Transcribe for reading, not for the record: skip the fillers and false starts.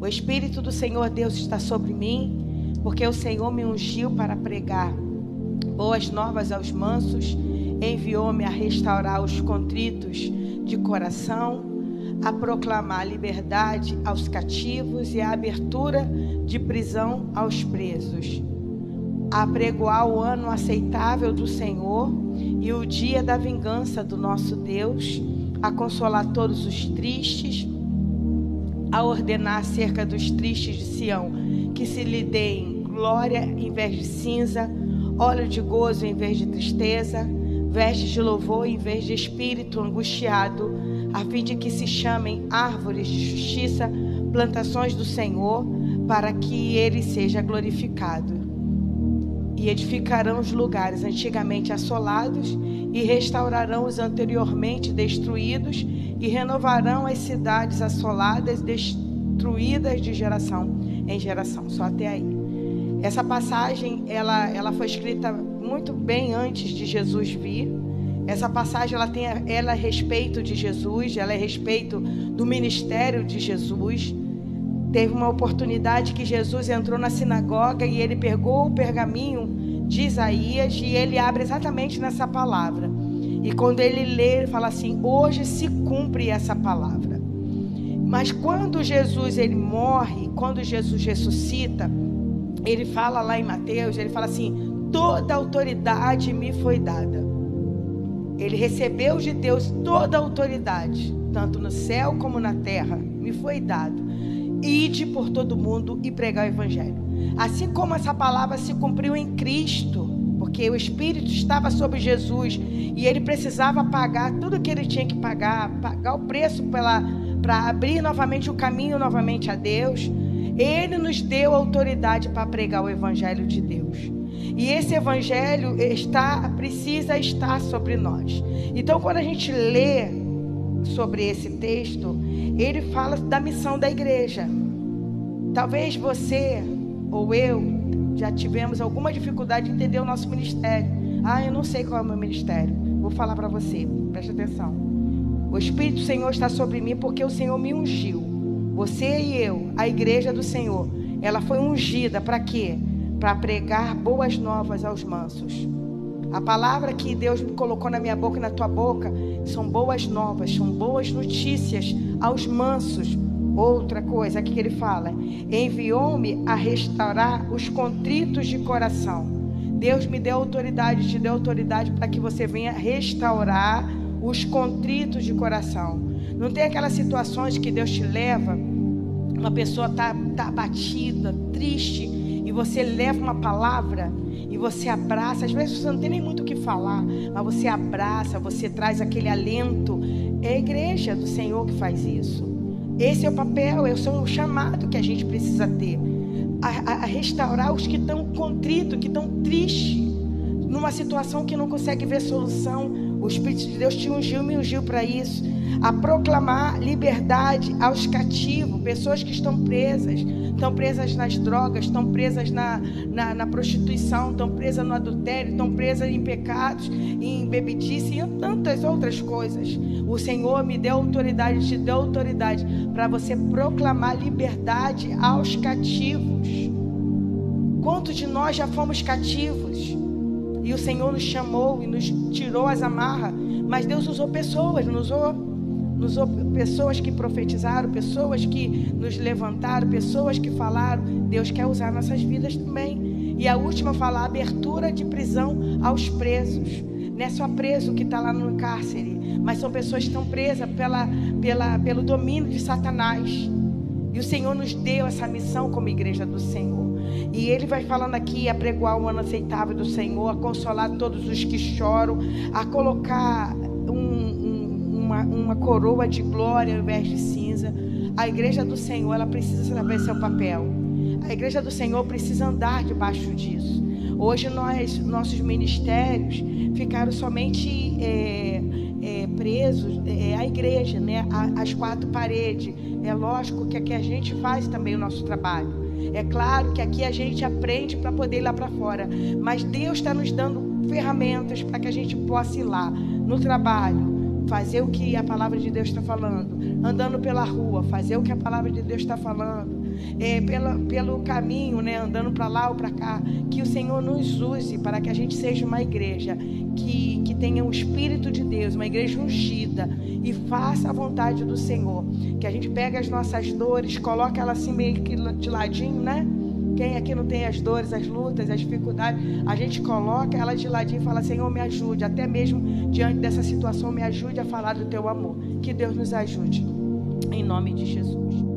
O Espírito do Senhor Deus está sobre mim, porque o Senhor me ungiu para pregar boas novas aos mansos, enviou-me a restaurar os contritos de coração, a proclamar liberdade aos cativos e a abertura de prisão aos presos, a apregoar o ano aceitável do Senhor e o dia da vingança do nosso Deus, a consolar todos os tristes, a ordenar acerca dos tristes de Sião, que se lhe deem glória em vez de cinza, óleo de gozo em vez de tristeza, vestes de louvor em vez de espírito angustiado, a fim de que se chamem árvores de justiça, plantações do Senhor, para que ele seja glorificado. E edificarão os lugares antigamente assolados e restaurarão os anteriormente destruídos e renovarão as cidades assoladas, destruídas de geração em geração. Só até aí. Essa passagem, ela foi escrita muito bem antes de Jesus vir. Essa passagem, ela é a respeito de Jesus, ela é a respeito do ministério de Jesus. Teve uma oportunidade que Jesus entrou na sinagoga e ele pegou o pergaminho de Isaías e ele abre exatamente nessa palavra. E quando ele lê, ele fala assim: hoje se cumpre essa palavra. Mas quando Jesus ele morre, quando Jesus ressuscita, ele fala lá em Mateus, ele fala assim: toda autoridade me foi dada. Ele recebeu de Deus toda a autoridade, tanto no céu como na terra, me foi dado. Ide por todo mundo e pregar o evangelho. Assim como essa palavra se cumpriu em Cristo, porque o Espírito estava sobre Jesus e ele precisava pagar tudo que ele tinha que pagar o preço para abrir novamente o caminho novamente a Deus. Ele nos deu autoridade para pregar o evangelho de Deus. E esse evangelho precisa estar sobre nós. Então, quando a gente lê sobre esse texto, ele fala da missão da igreja. Talvez você ou eu já tivemos alguma dificuldade de entender o nosso ministério. Eu não sei qual é o meu ministério. Vou falar para você, preste atenção. O Espírito do Senhor está sobre mim porque o Senhor me ungiu. Você e eu, a igreja do Senhor, ela foi ungida para quê? Para pregar boas novas aos mansos. A palavra que Deus me colocou na minha boca e na tua boca são boas novas, são boas notícias aos mansos. Outra coisa aqui que ele fala: enviou-me a restaurar os contritos de coração. Deus me deu autoridade, te deu autoridade para que você venha restaurar os contritos de coração. Não tem aquelas situações que Deus te leva, uma pessoa tá abatida, triste, e você leva uma palavra e você abraça. Às vezes você não tem nem muito o que falar, mas você abraça, você traz aquele alento. É a igreja do Senhor que faz isso. Esse é o papel, esse é o chamado que a gente precisa ter, a restaurar os que estão contritos, que estão tristes, numa situação que não consegue ver solução. O Espírito de Deus te ungiu, me ungiu para isso. A proclamar liberdade aos cativos, pessoas que estão presas nas drogas, estão presas na prostituição, estão presas no adultério, estão presas em pecados, em bebedice e em tantas outras coisas. O Senhor me deu autoridade, te deu autoridade para você proclamar liberdade aos cativos. Quantos de nós já fomos cativos? E o Senhor nos chamou e nos tirou as amarras, mas Deus usou pessoas, usou pessoas que profetizaram, pessoas que nos levantaram, pessoas que falaram. Deus quer usar nossas vidas também. E a última fala: abertura de prisão aos presos. Não é só preso que está lá no cárcere, mas são pessoas que estão presas pelo domínio de Satanás. E o Senhor nos deu essa missão como igreja do Senhor. E Ele vai falando aqui: a pregoar o ano aceitável do Senhor, a consolar todos os que choram, a colocar uma coroa de glória ao invés de cinza. A igreja do Senhor, ela precisa saber seu papel. A igreja do Senhor precisa andar debaixo disso. Hoje nossos ministérios ficaram somente presos à igreja, né? Às quatro paredes. É lógico que aqui a gente faz também o nosso trabalho. É claro que aqui a gente aprende para poder ir lá para fora. Mas Deus está nos dando ferramentas para que a gente possa ir lá no trabalho, fazer o que a palavra de Deus está falando, andando pela rua, fazer o que a palavra de Deus está falando, pelo caminho, né, andando para lá ou para cá, que o Senhor nos use para que a gente seja uma igreja que tenha o Espírito de Deus, uma igreja ungida e faça a vontade do Senhor, que a gente pega as nossas dores, coloca ela assim meio que de ladinho, né? Quem aqui não tem as dores, as lutas, as dificuldades, a gente coloca ela de ladinho e fala: Senhor, me ajude, até mesmo diante dessa situação, me ajude a falar do teu amor. Que Deus nos ajude, em nome de Jesus.